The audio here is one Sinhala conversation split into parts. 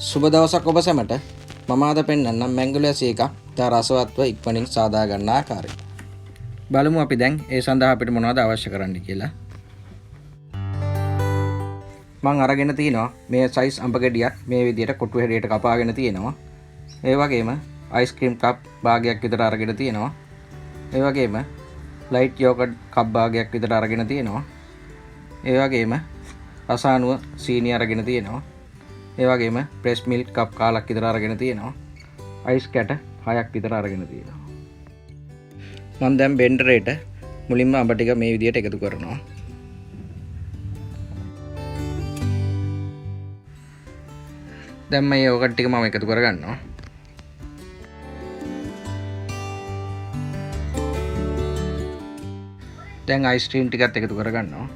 සුබ දවසක් ඔබ සැමට. මම අද පෙන්වන්නම් මැංගෝ ලෑසි එකක් තා රසවත්ව ඉක්මනින් සාදා ගන්න ආකාරය. බලමු අපි දැන් ඒ සඳහා අපිට මොනවද අවශ්‍ය කරන්නේ කියලා. මම අරගෙන තිනවා මේ සයිස් අඹ ගෙඩියක් මේ විදිහට කොටු හැඩයට කපාගෙන තියෙනවා. ඒ වගේම අයිස්ක්‍රීම් කප් භාගයක් විතර අරගෙන තියෙනවා. ඒ වගේම ලයිට් යෝගට් කප් භාගයක් විතර අරගෙන තියෙනවා. ඒ වගේම රසායනුව සීනි අරගෙන තියෙනවා. ඒ වගේම ප්‍රෙස් මිල්ක් කප් කාලක් විතර අරගෙන තියෙනවා. අයිස් කැට 6ක් විතර අරගෙන තියෙනවා. මම දැන් බෙන්ඩරේට මුලින්ම අඹ ටික මේ විදිහට එකතු කරනවා. දැන් මේ යෝගට් ටික මම එකතු කරගන්නවා. දැන් අයිස්ක්‍රීම් ටිකත් එකතු කරගන්නවා.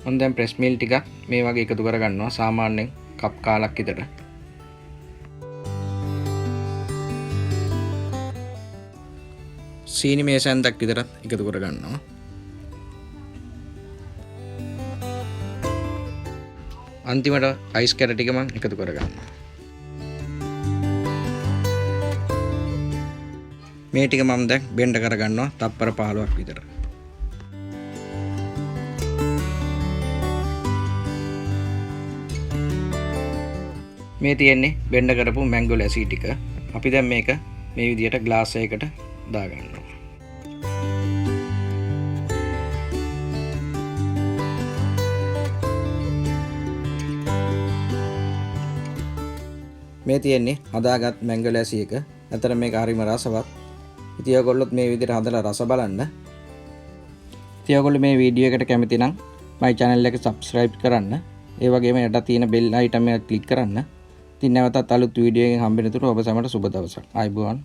මම දැන් ප්‍රෙස් මිල් ටික මේ වගේ එකතු කරගන්නවා සාමාන්‍යයෙන් කප් කාලක් විතර. සීනි මේසෙන්දක් විතර එකතු කරගන්නවා. අන්තිමට අයිස් කැට ටික මම එකතු කරගන්නවා. මේ ටික මම දැන් බෙන්ඩ් කරගන්නවා තප්පර 15ක් විතර. මේ තියෙන්නේ බෙන්ඩ් කරපු මැංගෝ ලැසි ටික. අපි දැන් මේක මේ විදිහට ග්ලාස් එකකට දාගන්නවා. මේ තියෙන්නේ හදාගත් මැංගෝ ලැසි එක. අතර මේක හරිම රසවත්. ඉතින් ඔයගොල්ලොත් මේ විදිහට හදලා රස බලන්න. ඉතින් ඔයගොල්ලෝ මේ වීඩියෝ එකට කැමති නම් my channel එක subscribe කරන්න. ඒ වගේම යට තියෙන bell icon එක click කරන්න. ඉතින් නැවතත් අලුත් වීඩියෝ එකකින් හම්බෙන්න තුරු ඔබ සැමට සුබ දවසක්. ආයුබෝවන්.